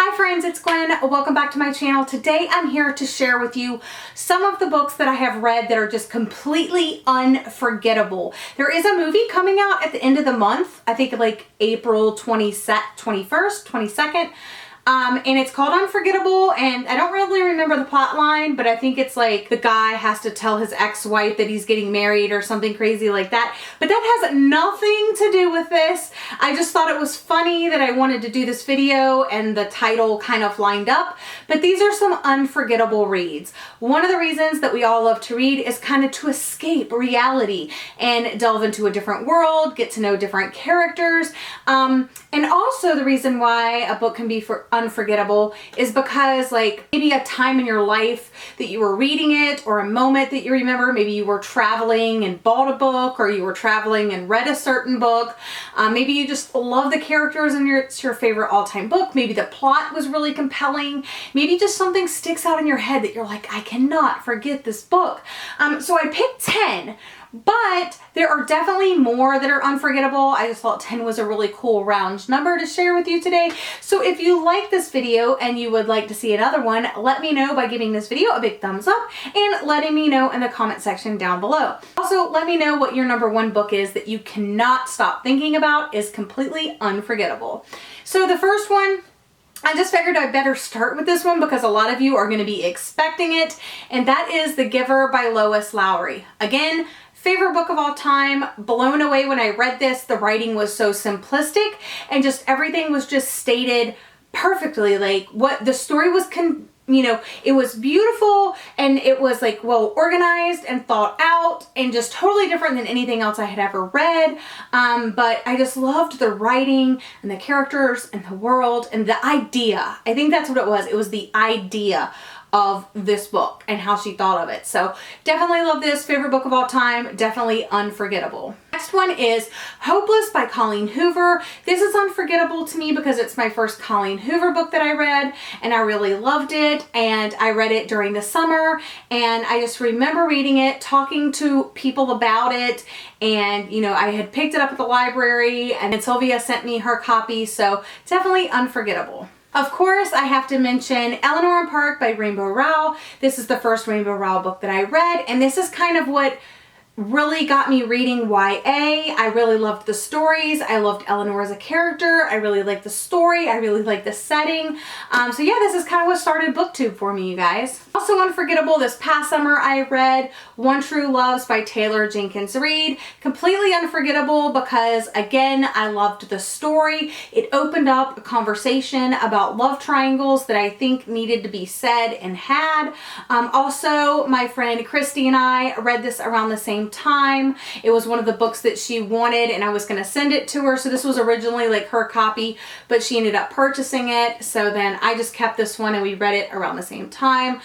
Hi friends, it's Gwen. Welcome back to my channel. Today I'm here to share with you some of the books that I have read that are just completely unforgettable. There is a movie coming out at the end of the month, I think like April 21st, 22nd. And it's called Unforgettable, and I don't really remember the plot line, but I think it's like the guy has to tell his ex-wife that he's getting married or something crazy like that. But that has nothing to do with this. I just thought it was funny that I wanted to do this video and the title kind of lined up. But these are some unforgettable reads. One of the reasons that we all love to read is kind of to escape reality and delve into a different world, get to know different characters. And also the reason why a book can be unforgettable is because like maybe a time in your life that you were reading it, or a moment that you remember. Maybe you were traveling and bought a book, or you were traveling and read a certain book. Maybe you just love the characters and it's your favorite all-time book. Maybe the plot was really compelling. Maybe just something sticks out in your head that you're like, I cannot forget this book. So I picked 10. But there are definitely more that are unforgettable. I just thought 10 was a really cool round number to share with you today. So if you like this video and you would like to see another one, let me know by giving this video a big thumbs up and letting me know in the comment section down below. Also, let me know what your #1 book is that you cannot stop thinking about, is completely unforgettable. So the first one, I just figured I'd better start with this one because a lot of you are going to be expecting it, and that is The Giver by Lois Lowry. Again, favorite book of all time. Blown away when I read this. The writing was so simplistic and just everything was just stated perfectly. Like what the story was, it was beautiful and it was like well organized and thought out and just totally different than anything else I had ever read. But I just loved the writing and the characters and the world and the idea. I think that's what it was. It was the idea of this book and how she thought of it. So definitely love this. Favorite book of all time. Definitely unforgettable. Next one is Hopeless by Colleen Hoover. This is unforgettable to me because it's my first Colleen Hoover book that I read and I really loved it, and I read it during the summer and I just remember reading it, talking to people about it, and I had picked it up at the library and then Sylvia sent me her copy, so definitely unforgettable. Of course, I have to mention Eleanor and Park by Rainbow Rowell. This is the first Rainbow Rowell book that I read, and this is kind of what really got me reading YA. I really loved the stories. I loved Eleanor as a character. I really liked the story. I really liked the setting. So yeah, this is kind of what started BookTube for me, you guys. Also unforgettable, this past summer I read One True Loves by Taylor Jenkins Reid. Completely unforgettable because again, I loved the story. It opened up a conversation about love triangles that I think needed to be said and had. Also, my friend Christy and I read this around the same time. It was one of the books that she wanted and I was going to send it to her. So this was originally like her copy, but she ended up purchasing it. So then I just kept this one and we read it around the same time.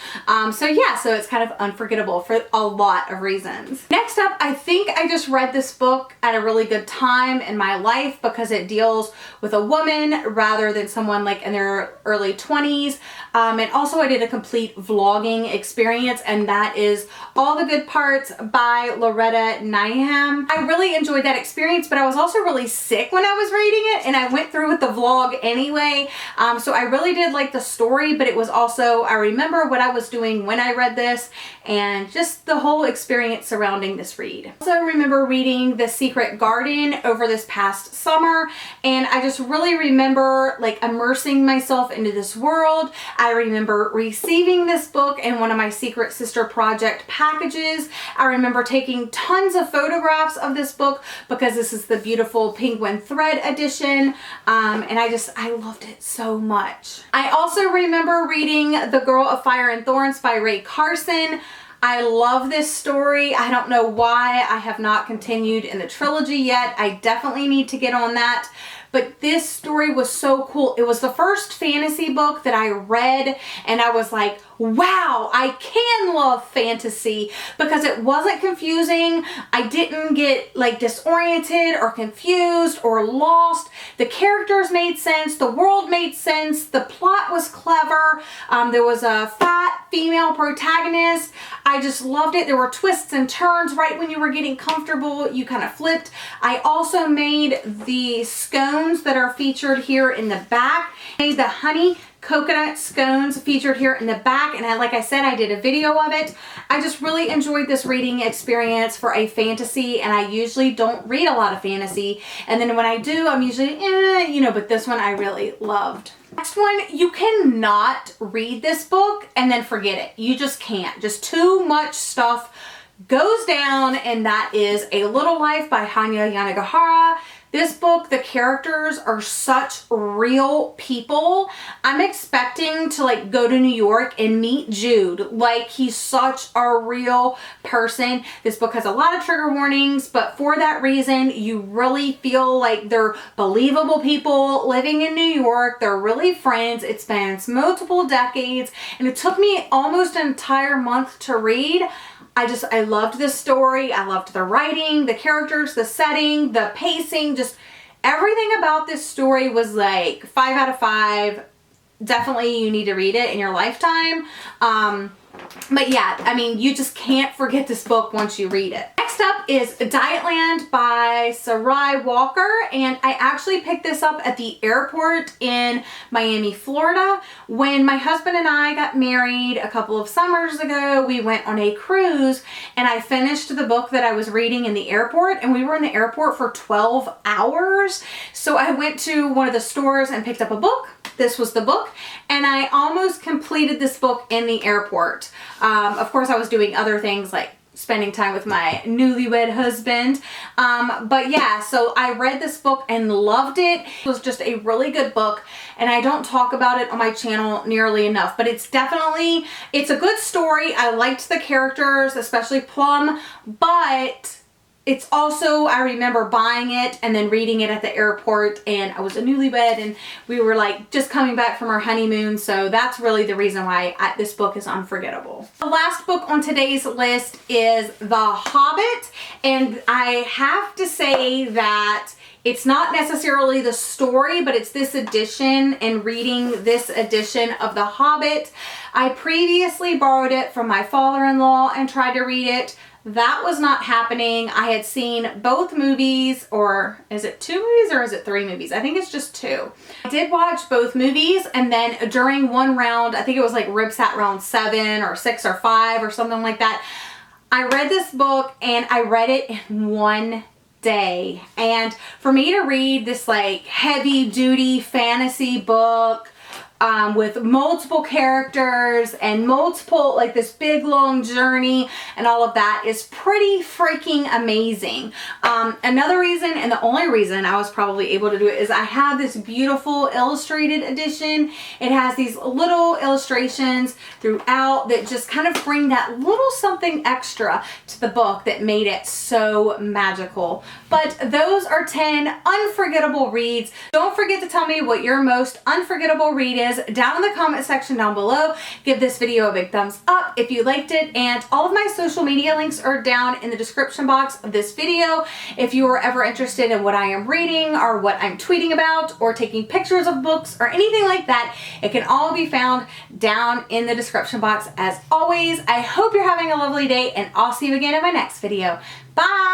So yeah, so it's kind of unforgettable for a lot of reasons. Next up, I think I just read this book at a really good time in my life because it deals with a woman rather than someone like in their early 20s. And also I did a complete vlogging experience, and that is All the Good Parts by Loretta Nyham. I really enjoyed that experience, but I was also really sick when I was reading it and I went through with the vlog anyway. So I really did like the story, but it was also, I remember what I was doing when I read this and just the whole experience surrounding this read. Also remember reading The Secret Garden over this past summer, and I just really remember like immersing myself into this world. I remember receiving this book in one of my Secret Sister Project packages. I remember taking tons of photographs of this book because this is the beautiful penguin thread edition, and I loved it so much. I also remember reading The Girl of Fire and Thorns by Ray Carson. I love this story. I don't know why I have not continued in the trilogy yet. I definitely need to get on that. But this story was so cool. It was the first fantasy book that I read and I was like, wow, I can love fantasy because it wasn't confusing. I didn't get like disoriented or confused or lost. The characters made sense. The world made sense. The plot was clever. There was a fat female protagonist. I just loved it. There were twists and turns right when you were getting comfortable. You kind of flipped. I also made the scone scones that are featured here in the back. The honey coconut scones featured here in the back, and like I said, I did a video of it. I just really enjoyed this reading experience for a fantasy, and I usually don't read a lot of fantasy, and then when I do, I'm usually you know, but this one I really loved. Next one, you cannot read this book and then forget it. You just can't. Just too much stuff goes down, and that is A Little Life by Hanya Yanagihara. This book, the characters are such real people. I'm expecting to like go to New York and meet Jude. Like, he's such a real person. This book has a lot of trigger warnings, but for that reason, you really feel like they're believable people living in New York. They're really friends. It spans multiple decades, and it took me almost an entire month to read. I loved this story. I loved the writing, the characters, the setting, the pacing, just everything about this story was like 5 out of 5. Definitely you need to read it in your lifetime. But yeah, I mean, you just can't forget this book once you read it. Next up is Dietland by Sarai Walker, and I actually picked this up at the airport in Miami, Florida. When my husband and I got married a couple of summers ago, we went on a cruise, and I finished the book that I was reading in the airport, and we were in the airport for 12 hours. So I went to one of the stores and picked up a book. This was the book, and I almost completed this book in the airport. Of course, I was doing other things like spending time with my newlywed husband. But yeah, so I read this book and loved it. It was just a really good book, and I don't talk about it on my channel nearly enough, but it's a good story. I liked the characters, especially Plum, but it's also, I remember buying it and then reading it at the airport, and I was a newlywed and we were like just coming back from our honeymoon, so that's really the reason why this book is unforgettable. The last book on today's list is The Hobbit, and I have to say that it's not necessarily the story, but it's this edition, and reading this edition of The Hobbit. I previously borrowed it from my father-in-law and tried to read it. That was not happening. I had seen both movies, or is it 2 movies or is it 3 movies? I think it's just 2. I did watch both movies, and then during one round, I think it was like Ribsat round 7 or 6 or 5 or something like that, I read this book and I read it in one day. And for me to read this like heavy duty fantasy book with multiple characters and multiple, like this big long journey and all of that is pretty freaking amazing. Another reason, and the only reason I was probably able to do it, is I have this beautiful illustrated edition. It has these little illustrations throughout that just kind of bring that little something extra to the book that made it so magical. But those are 10 unforgettable reads. Don't forget to tell me what your most unforgettable read is down in the comment section down below. Give this video a big thumbs up if you liked it, and all of my social media links are down in the description box of this video. If you are ever interested in what I am reading or what I'm tweeting about or taking pictures of books or anything like that, it can all be found down in the description box as always. I hope you're having a lovely day, and I'll see you again in my next video. Bye!